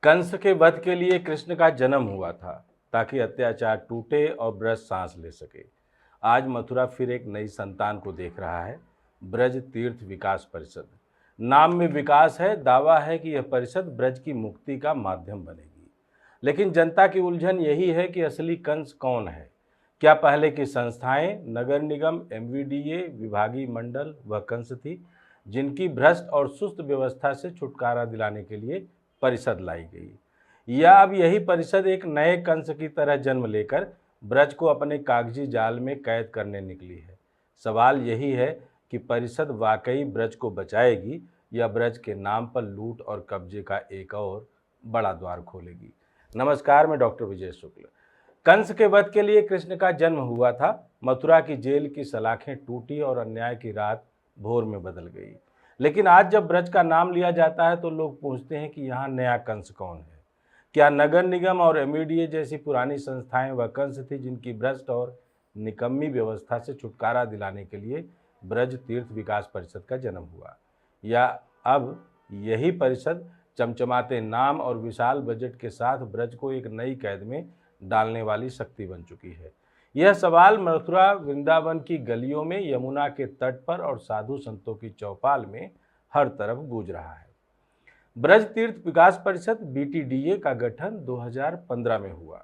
कंस के वध के लिए कृष्ण का जन्म हुआ था ताकि अत्याचार टूटे और ब्रज सांस ले सके। आज मथुरा फिर एक नई संतान को देख रहा है, ब्रज तीर्थ विकास परिषद। नाम में विकास है, दावा है कि यह परिषद ब्रज की मुक्ति का माध्यम बनेगी। लेकिन जनता की उलझन यही है कि असली कंस कौन है। क्या पहले की संस्थाएं, नगर निगम, एमवीडीए, विभागीय मंडल वह कंस थी जिनकी भ्रष्ट और सुस्त व्यवस्था से छुटकारा दिलाने के लिए परिषद लाई गई, या अब यही परिषद एक नए कंस की तरह जन्म लेकर ब्रज को अपने कागजी जाल में कैद करने निकली है। सवाल यही है कि परिषद वाकई ब्रज को बचाएगी या ब्रज के नाम पर लूट और कब्जे का एक और बड़ा द्वार खोलेगी। नमस्कार, मैं डॉक्टर विजय शुक्ल। कंस के वध के लिए कृष्ण का जन्म हुआ था। मथुरा की जेल की सलाखें टूटी और अन्याय की रात भोर में बदल गई। लेकिन आज जब ब्रज का नाम लिया जाता है तो लोग पूछते हैं कि यहाँ नया कंस कौन है। क्या नगर निगम और एमईडीए जैसी पुरानी संस्थाएं वह कंस थी जिनकी भ्रष्ट और निकम्मी व्यवस्था से छुटकारा दिलाने के लिए ब्रज तीर्थ विकास परिषद का जन्म हुआ, या अब यही परिषद चमचमाते नाम और विशाल बजट के साथ ब्रज को एक नई कैद में डालने वाली शक्ति बन चुकी है। यह सवाल मथुरा वृंदावन की गलियों में, यमुना के तट पर और साधु संतों की चौपाल में हर तरफ गूंज रहा है। ब्रज तीर्थ विकास परिषद बीटीडीए का गठन 2015 में हुआ।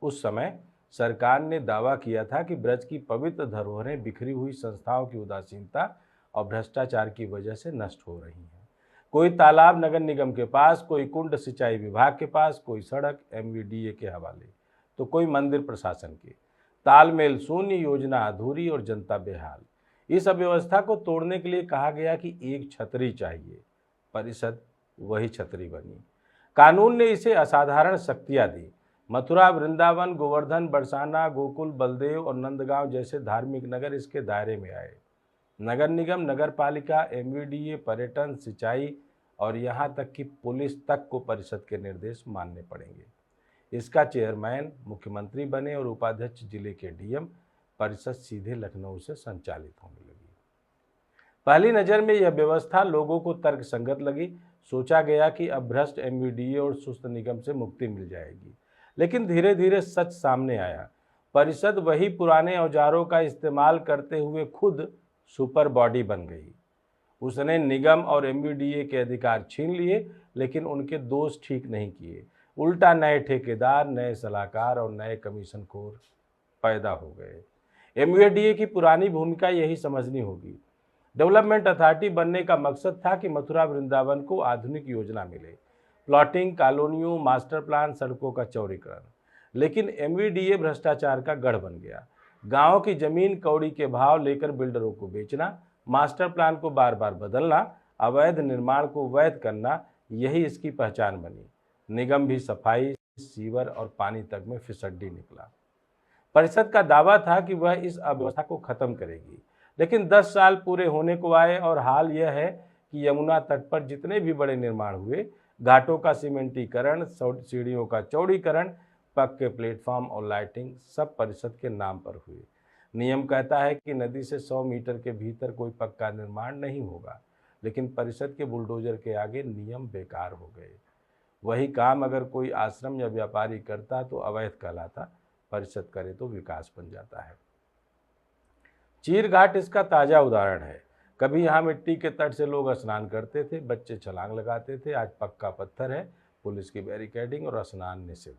उस समय सरकार ने दावा किया था कि ब्रज की पवित्र धरोहरें बिखरी हुई संस्थाओं की उदासीनता और भ्रष्टाचार की वजह से नष्ट हो रही हैं। कोई तालाब नगर निगम के पास, कोई कुंड सिंचाई विभाग के पास, कोई सड़क एमवीडीए के हवाले, तो कोई मंदिर प्रशासन के। तालमेल शून्य, योजना अधूरी और जनता बेहाल। इस अव्यवस्था को तोड़ने के लिए कहा गया कि एक छतरी चाहिए। परिषद वही छतरी बनी। कानून ने इसे असाधारण शक्तियां दी। मथुरा, वृंदावन, गोवर्धन, बरसाना, गोकुल, बलदेव और नंदगांव जैसे धार्मिक नगर इसके दायरे में आए। नगर निगम, नगर पालिका, एमवीडीए, पर्यटन, सिंचाई और यहाँ तक कि पुलिस तक को परिषद के निर्देश मानने पड़ेंगे। इसका चेयरमैन मुख्यमंत्री बने और उपाध्यक्ष जिले के डीएम। परिषद सीधे लखनऊ से संचालित होने लगी। पहली नज़र में यह व्यवस्था लोगों को तर्कसंगत लगी। सोचा गया कि अब भ्रष्ट एमवीडीए और सुस्त निगम से मुक्ति मिल जाएगी। लेकिन धीरे धीरे सच सामने आया। परिषद वही पुराने औजारों का इस्तेमाल करते हुए खुद सुपर बॉडी बन गई। उसने निगम और एमवीडीए के अधिकार छीन लिए, लेकिन उनके दोष ठीक नहीं किए। उल्टा नए ठेकेदार, नए सलाहकार और नए कमीशनखोर पैदा हो गए। एमवीडीए की पुरानी भूमिका यही समझनी होगी। डेवलपमेंट अथॉरिटी बनने का मकसद था कि मथुरा वृंदावन को आधुनिक योजना मिले, प्लॉटिंग, कॉलोनियों, मास्टर प्लान, सड़कों का चौड़ीकरण। लेकिन एमवीडीए भ्रष्टाचार का गढ़ बन गया। गांव की जमीन कौड़ी के भाव लेकर बिल्डरों को बेचना, मास्टर प्लान को बार बार बदलना, अवैध निर्माण को वैध करना, यही इसकी पहचान बनी। निगम भी सफाई, सीवर और पानी तक में फिसड्डी निकला। परिषद का दावा था कि वह इस अव्यवस्था को खत्म करेगी, लेकिन 10 साल पूरे होने को आए और हाल यह है कि यमुना तट पर जितने भी बड़े निर्माण हुए, घाटों का सीमेंटीकरण, सीढ़ियों का चौड़ीकरण, पक्के प्लेटफॉर्म और लाइटिंग, सब परिषद के नाम पर हुए। नियम कहता है कि नदी से 100 मीटर के भीतर कोई पक्का निर्माण नहीं होगा, लेकिन परिषद के बुलडोजर के आगे नियम बेकार हो गए। वही काम अगर कोई आश्रम या व्यापारी करता तो अवैध कहलाता, परिषद करे तो विकास बन जाता है। चीर घाट इसका ताज़ा उदाहरण है। कभी यहाँ मिट्टी के तट से लोग स्नान करते थे, बच्चे छलांग लगाते थे। आज पक्का पत्थर है, पुलिस की बैरिकेडिंग और स्नान निषिद्ध।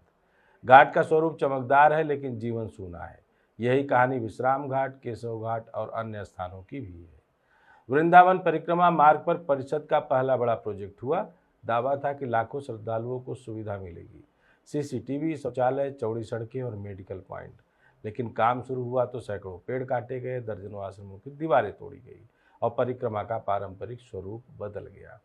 घाट का स्वरूप चमकदार है, लेकिन जीवन सूना है। यही कहानी विश्राम घाट, केशव घाट और अन्य स्थानों की भी है। वृंदावन परिक्रमा मार्ग पर परिषद का पहला बड़ा प्रोजेक्ट हुआ। दावा था कि लाखों श्रद्धालुओं को सुविधा मिलेगी, सीसीटीवी, शौचालय, चौड़ी सड़कें और मेडिकल पॉइंट। लेकिन काम शुरू हुआ तो सैकड़ों पेड़ काटे गए, दर्जनों आश्रमों की दीवारें तोड़ी गई और परिक्रमा का पारंपरिक स्वरूप बदल गया।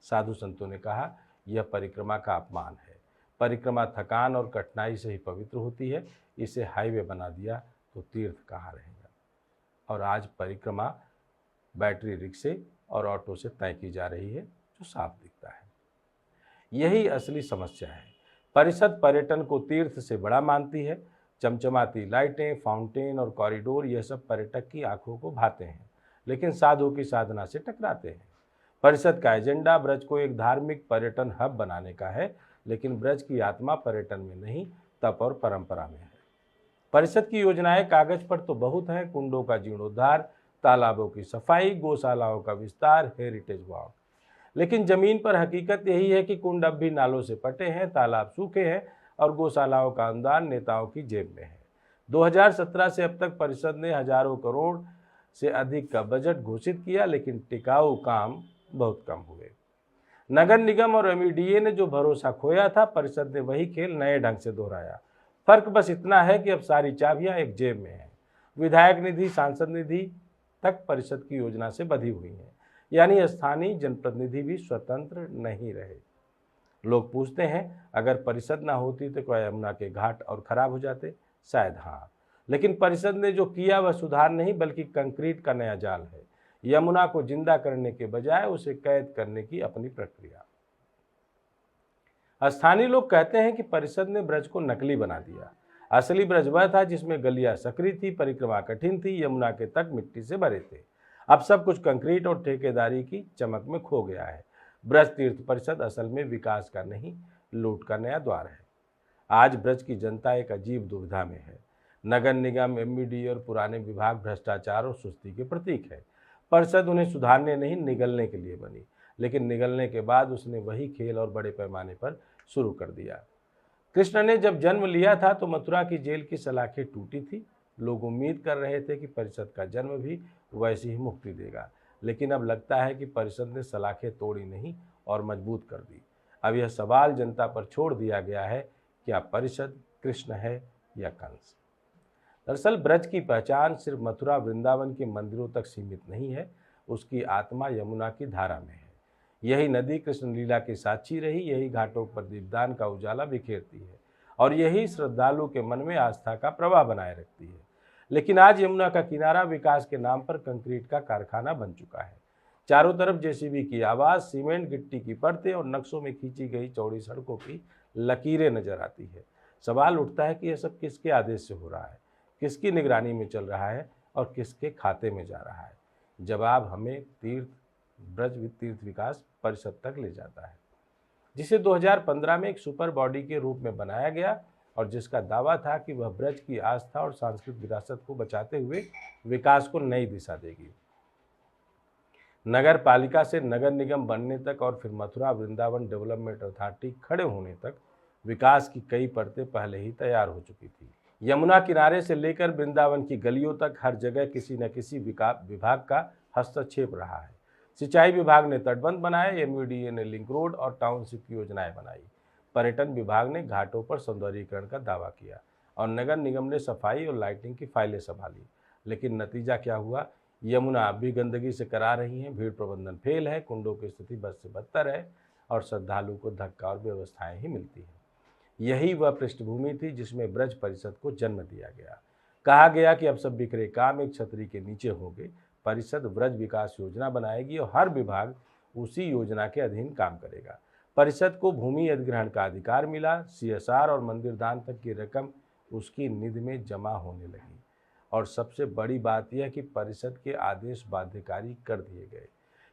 साधु संतों ने कहा, यह परिक्रमा का अपमान है। परिक्रमा थकान और कठिनाई से ही पवित्र होती है। इसे हाईवे बना दिया तो तीर्थ कहाँ रहेगा। और आज परिक्रमा बैटरी रिक्शे और ऑटो से तय की जा रही है, जो साफ दिखता है। यही असली समस्या है। परिषद पर्यटन को तीर्थ से बड़ा मानती है। चमचमाती लाइटें, फाउंटेन और कॉरिडोर, यह सब पर्यटक की आंखों को भाते हैं, लेकिन साधु की साधना से टकराते हैं। परिषद का एजेंडा ब्रज को एक धार्मिक पर्यटन हब बनाने का है, लेकिन ब्रज की आत्मा पर्यटन में नहीं, तप और परंपरा में है। परिषद की योजनाएं कागज पर तो बहुत हैं, कुंडों का जीर्णोद्धार, तालाबों की सफाई, गौशालाओं का विस्तार, हेरिटेज वॉक। लेकिन जमीन पर हकीकत यही है कि कुंड अब भी नालों से पटे हैं, तालाब सूखे हैं और गौशालाओं का अनुदान नेताओं की जेब में है। 2017 से अब तक परिषद ने हजारों करोड़ से अधिक का बजट घोषित किया, लेकिन टिकाऊ काम बहुत कम हुए। नगर निगम और एमईडीए ने जो भरोसा खोया था, परिषद ने वही खेल नए ढंग से दोहराया। फर्क बस इतना है कि अब सारी चाबियां एक जेब में हैं। विधायक निधि, सांसद निधि तक परिषद की योजना से बधी हुई हैं, यानी स्थानीय जनप्रतिनिधि भी स्वतंत्र नहीं रहे। लोग पूछते हैं, अगर परिषद ना होती तो क्या यमुना के घाट और खराब हो जाते? शायद हाँ, लेकिन परिषद ने जो किया वह सुधार नहीं, बल्कि कंक्रीट का नया जाल है। यमुना को जिंदा करने के बजाय उसे कैद करने की अपनी प्रक्रिया। स्थानीय लोग कहते हैं कि परिषद ने ब्रज को नकली बना दिया। असली ब्रज वह था जिसमें गलियां सकरी थी, परिक्रमा कठिन थी, यमुना के तट मिट्टी से भरे थे। अब सब कुछ कंक्रीट और ठेकेदारी की चमक में खो गया है। ब्रज तीर्थ परिषद असल में विकास का नहीं, लूट का नया द्वार है। आज ब्रज की जनता एक अजीब दुविधा में है। नगर निगम, एमईडी और पुराने विभाग भ्रष्टाचार और सुस्ती के प्रतीक है। परिषद उन्हें सुधारने नहीं, निगलने के लिए बनी, लेकिन निगलने के बाद उसने वही खेल और बड़े पैमाने पर शुरू कर दिया। कृष्ण ने जब जन्म लिया था तो मथुरा की जेल की सलाखें टूटी थी। लोग उम्मीद कर रहे थे कि परिषद का जन्म भी वैसी ही मुक्ति देगा, लेकिन अब लगता है कि परिषद ने सलाखें तोड़ी नहीं और मजबूत कर दी। अब यह सवाल जनता पर छोड़ दिया गया है, क्या परिषद कृष्ण है या कंस? दरअसल ब्रज की पहचान सिर्फ मथुरा वृंदावन के मंदिरों तक सीमित नहीं है, उसकी आत्मा यमुना की धारा में है। यही नदी कृष्ण लीला की साक्षी रही, यही घाटों पर दीपदान का उजाला बिखेरती है और यही श्रद्धालु के मन में आस्था का प्रवाह बनाए रखती है। लेकिन आज यमुना का किनारा विकास के नाम पर कंक्रीट का कारखाना बन चुका है। चारों तरफ जेसीबी की आवाज़, सीमेंट गिट्टी की परतें और नक्शों में खींची गई चौड़ी सड़कों की लकीरें नजर आती है। सवाल उठता है कि यह सब किसके आदेश से हो रहा है, किसकी निगरानी में चल रहा है और किसके खाते में जा रहा है? जवाब हमें ब्रज तीर्थ विकास परिषद तक ले जाता है, जिसे 2015 में एक सुपर बॉडी के रूप में बनाया गया और जिसका दावा था कि वह ब्रज की आस्था और सांस्कृतिक विरासत को बचाते हुए विकास को नई दिशा देगी। नगर पालिका से नगर निगम बनने तक और फिर मथुरा वृंदावन डेवलपमेंट अथॉरिटी खड़े होने तक विकास की कई परतें पहले ही तैयार हो चुकी थी। यमुना किनारे से लेकर वृंदावन की गलियों तक हर जगह किसी न किसी विभाग का हस्तक्षेप रहा है। सिंचाई विभाग ने तटबंध बनाए, एमयूडीए ने लिंक रोड और टाउनशिप की योजनाएं बनाई, पर्यटन विभाग ने घाटों पर सौंदर्यीकरण का दावा किया और नगर निगम ने सफाई और लाइटिंग की फाइलें संभाली। लेकिन नतीजा क्या हुआ? यमुना अब भी गंदगी से करा रही है, भीड़ प्रबंधन फेल है, कुंडों की स्थिति बद से बदतर है और श्रद्धालु को धक्का और व्यवस्थाएं ही मिलती हैं। यही वह पृष्ठभूमि थी जिसमें ब्रज परिषद को जन्म दिया गया। कहा गया कि अब सब बिखरे काम एक छतरी के नीचे होंगे। परिषद ब्रज विकास योजना बनाएगी और हर विभाग उसी योजना के अधीन काम करेगा। परिषद को भूमि अधिग्रहण का अधिकार मिला, सीएसआर और मंदिर दान तक की रकम उसकी निधि में जमा होने लगी और सबसे बड़ी बात यह कि परिषद के आदेश बाध्यकारी कर दिए गए,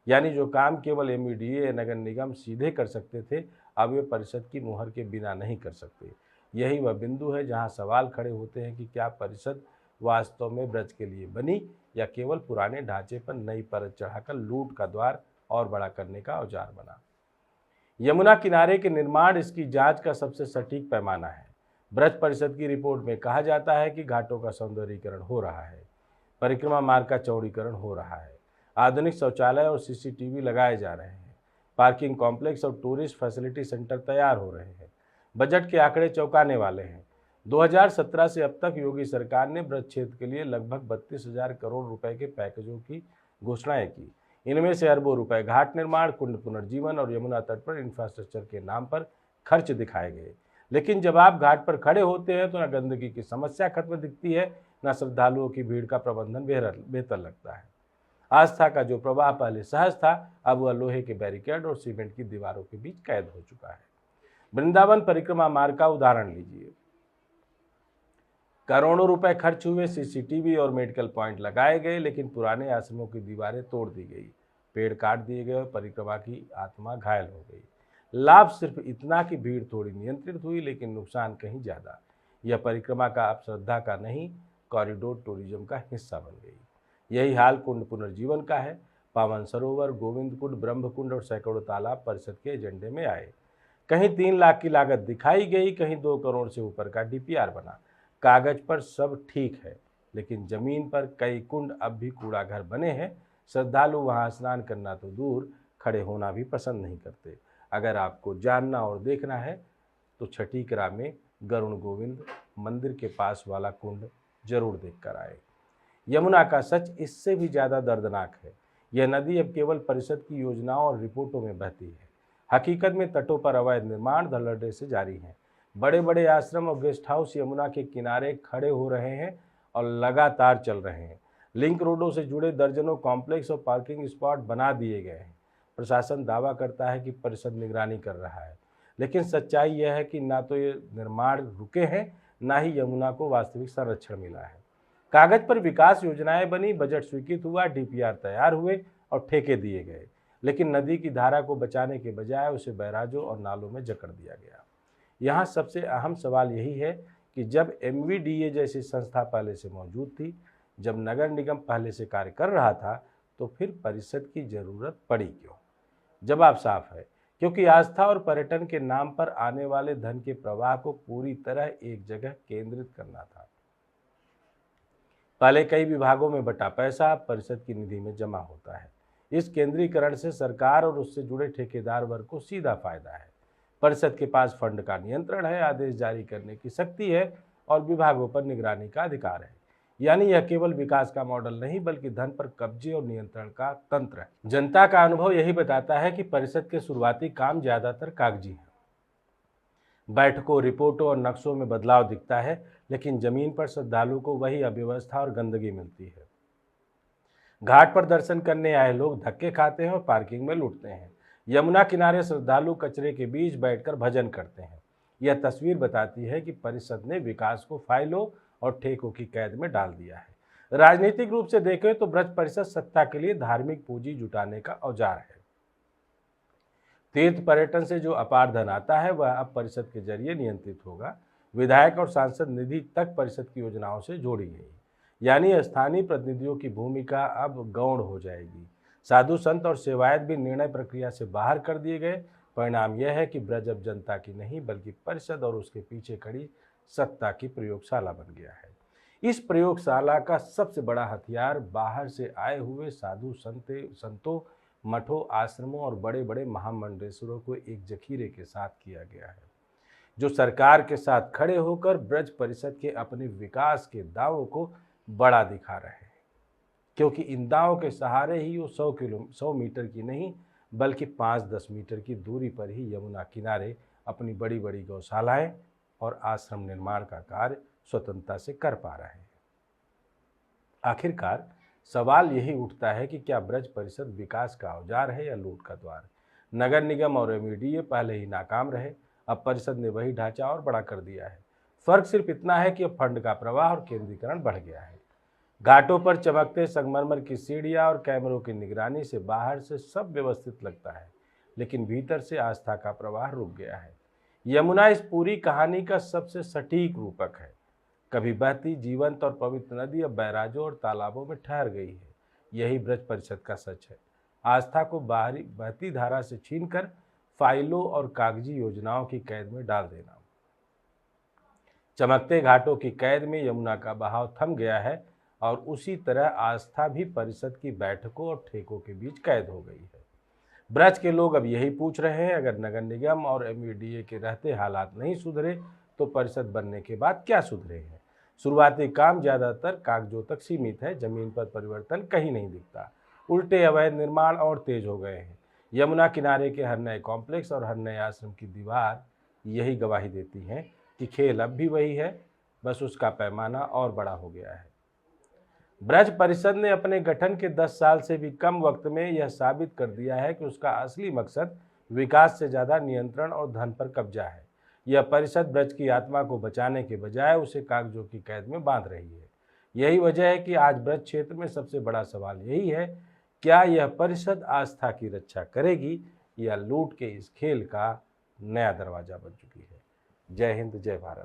यानी जो काम केवल एमईडीए या नगर निगम सीधे कर सकते थे, अब वे परिषद की मुहर के बिना नहीं कर सकते। यही वह बिंदु है जहां सवाल खड़े होते हैं कि क्या परिषद वास्तव में ब्रज के लिए बनी या केवल पुराने ढांचे पर नई परत चढ़ाकर लूट का द्वार और बड़ा करने का औजार बना। यमुना किनारे के निर्माण इसकी जांच का सबसे सटीक पैमाना है। ब्रज परिषद की रिपोर्ट में कहा जाता है कि घाटों का सौंदर्यीकरण हो रहा है, परिक्रमा मार्ग का चौड़ीकरण हो रहा है, आधुनिक शौचालय और सीसीटीवी लगाए जा रहे हैं, पार्किंग कॉम्प्लेक्स और टूरिस्ट फैसिलिटी सेंटर तैयार हो रहे हैं। बजट के आंकड़े चौंकाने वाले हैं। 2017 से अब तक योगी सरकार ने ब्रज क्षेत्र के लिए लगभग 32,000 करोड़ रुपए के पैकेजों की घोषणाएं की। इनमें से अरबों रुपए घाट निर्माण, कुंड पुनर्जीवन और यमुना तट पर इंफ्रास्ट्रक्चर के नाम पर खर्च दिखाए गए। लेकिन जब आप घाट पर खड़े होते हैं तो न गंदगी की समस्या खत्म दिखती है, न श्रद्धालुओं की भीड़ का प्रबंधन बेहतर लगता है। आस्था का जो प्रवाह पहले सहज था, अब वह लोहे के बैरिकेड और सीमेंट की दीवारों के बीच कैद हो चुका है। वृंदावन परिक्रमा मार्ग का उदाहरण लीजिए। करोड़ों रुपए खर्च हुए, सीसीटीवी और मेडिकल पॉइंट लगाए गए, लेकिन पुराने आश्रमों की दीवारें तोड़ दी गई। पेड़ काट दिए गए और परिक्रमा की आत्मा घायल हो गई। लाभ सिर्फ इतना कि भीड़ थोड़ी नियंत्रित हुई, लेकिन नुकसान कहीं ज़्यादा। यह परिक्रमा का अब श्रद्धा का नहीं, कॉरिडोर टूरिज्म का हिस्सा बन गई। यही हाल कुंड पुनर्जीवन का है। पावन सरोवर, गोविंद कुंड, ब्रह्म कुंड और सैकड़ों तालाब परिषद के एजेंडे में आए। कहीं 3 लाख की लागत दिखाई गई, कहीं 2 करोड़ से ऊपर का डीपीआर बना। कागज पर सब ठीक है, लेकिन जमीन पर कई कुंड अब भी कूड़ा घर बने हैं। श्रद्धालु वहां स्नान करना तो दूर, खड़े होना भी पसंद नहीं करते। अगर आपको जानना और देखना है तो छठीकरा में गरुण गोविंद मंदिर के पास वाला कुंड जरूर देखकर आए। यमुना का सच इससे भी ज़्यादा दर्दनाक है। यह नदी अब केवल परिषद की योजनाओं और रिपोर्टों में बहती है। हकीकत में तटों पर अवैध निर्माण धड़ल्ले से जारी है। बड़े बड़े आश्रम और गेस्ट हाउस यमुना के किनारे खड़े हो रहे हैं और लगातार चल रहे हैं। लिंक रोडों से जुड़े दर्जनों कॉम्प्लेक्स और पार्किंग स्पॉट बना दिए गए हैं। प्रशासन दावा करता है कि परिषद निगरानी कर रहा है, लेकिन सच्चाई यह है कि ना तो ये निर्माण रुके हैं, ना ही यमुना को वास्तविक संरक्षण मिला है। कागज पर विकास योजनाएं बनी, बजट स्वीकृत हुआ, डीपीआर तैयार हुए और ठेके दिए गए, लेकिन नदी की धारा को बचाने के बजाय उसे बैराजों और नालों में जकड़ दिया गया। यहाँ सबसे अहम सवाल यही है कि जब एमवीडीए जैसी संस्था पहले से मौजूद थी, जब नगर निगम पहले से कार्य कर रहा था, तो फिर परिषद की जरूरत पड़ी क्यों? जवाब साफ है, क्योंकि आस्था और पर्यटन के नाम पर आने वाले धन के प्रवाह को पूरी तरह एक जगह केंद्रित करना था। पहले कई विभागों में बटा पैसा परिषद की निधि में जमा होता है। इस केंद्रीकरण से सरकार और उससे जुड़े ठेकेदार वर्ग को सीधा फायदा है। परिषद के पास फंड का नियंत्रण है, आदेश जारी करने की शक्ति है और विभागों पर निगरानी का अधिकार है। यानी यह केवल विकास का मॉडल नहीं, बल्कि धन पर कब्जे और नियंत्रण का तंत्र है। जनता का अनुभव यही बताता है कि परिषद के शुरुआती काम ज्यादातर कागजी हैं। बैठकों, रिपोर्टों और नक्शों में बदलाव दिखता है, लेकिन जमीन पर श्रद्धालु को वही अव्यवस्था और गंदगी मिलती है। घाट पर दर्शन करने आए लोग धक्के खाते हैं और पार्किंग में लूटते हैं। यमुना किनारे श्रद्धालु कचरे के बीच बैठकर भजन करते हैं। यह तस्वीर बताती है कि परिषद ने विकास को फाइलों और ठेकों की कैद में डाल दिया है। राजनीतिक रूप से देखें तो ब्रज परिषद सत्ता के लिए धार्मिक पूंजी जुटाने का औजार है। तीर्थ पर्यटन से जो अपार धन आता है वह अब परिषद के जरिए नियंत्रित होगा। विधायक और सांसद निधि तक परिषद की योजनाओं से जोड़ी गई, यानी स्थानीय प्रतिनिधियों की भूमिका अब गौण हो जाएगी। साधु संत और सेवायत भी निर्णय प्रक्रिया से बाहर कर दिए गए। परिणाम यह है कि ब्रज अब जनता की नहीं, बल्कि परिषद और उसके पीछे खड़ी सत्ता की प्रयोगशाला बन गया है। इस प्रयोगशाला का सबसे बड़ा हथियार बाहर से आए हुए साधु संतों, मठों, आश्रमों और बड़े बड़े महामंडलेश्वरों को एक जखीरे के साथ किया गया है, जो सरकार के साथ खड़े होकर ब्रज परिषद के अपने विकास के दावों को बड़ा दिखा रहे हैं। क्योंकि इन दावों के सहारे ही वो 100 मीटर की नहीं, बल्कि 5-10 मीटर की दूरी पर ही यमुना किनारे अपनी बड़ी बड़ी गौशालाएं और आश्रम निर्माण का कार्य स्वतंत्रता से कर पा रहे हैं। आखिरकार सवाल यही उठता है कि क्या ब्रज परिषद विकास का औजार है या लूट का द्वार? नगर निगम और एमवीडीए पहले ही नाकाम रहे, अब परिषद ने वही ढांचा और बड़ा कर दिया है। फर्क सिर्फ इतना है कि अब फंड का प्रवाह और केंद्रीकरण बढ़ गया है। घाटों पर चमकते संगमरमर की सीढ़ियां और कैमरों की निगरानी से बाहर से सब व्यवस्थित लगता है, लेकिन भीतर से आस्था का प्रवाह रुक गया है। यमुना इस पूरी कहानी का सबसे सटीक रूपक है। कभी बहती, जीवंत और पवित्र नदी अब बैराजों और तालाबों में ठहर गई है। यही ब्रज परिषद का सच है। आस्था को बाहरी बहती धारा से छीनकर फाइलों और कागजी योजनाओं की कैद में डाल देना। चमकते घाटों की कैद में यमुना का बहाव थम गया है और उसी तरह आस्था भी परिषद की बैठकों और ठेकों के बीच कैद हो गई है। ब्रज के लोग अब यही पूछ रहे हैं, अगर नगर निगम और एमवीडीए के रहते हालात नहीं सुधरे तो परिषद बनने के बाद क्या सुधरे हैं? शुरुआती काम ज्यादातर कागजों तक सीमित है, जमीन पर परिवर्तन कहीं नहीं दिखता। उल्टे अवैध निर्माण और तेज हो गए हैं। यमुना किनारे के हर नए कॉम्प्लेक्स और हर नए आश्रम की दीवार यही गवाही देती हैं कि खेल अब भी वही है, बस उसका पैमाना और बड़ा हो गया है। ब्रज परिषद ने अपने गठन के 10 साल से भी कम वक्त में यह साबित कर दिया है कि उसका असली मकसद विकास से ज़्यादा नियंत्रण और धन पर कब्जा है। यह परिषद ब्रज की आत्मा को बचाने के बजाय उसे कागजों की कैद में बांध रही है। यही वजह है कि आज ब्रज क्षेत्र में सबसे बड़ा सवाल यही है क्या यह परिषद आस्था की रक्षा करेगी या लूट के इस खेल का नया दरवाजा बन चुकी है? जय हिंद, जय भारत।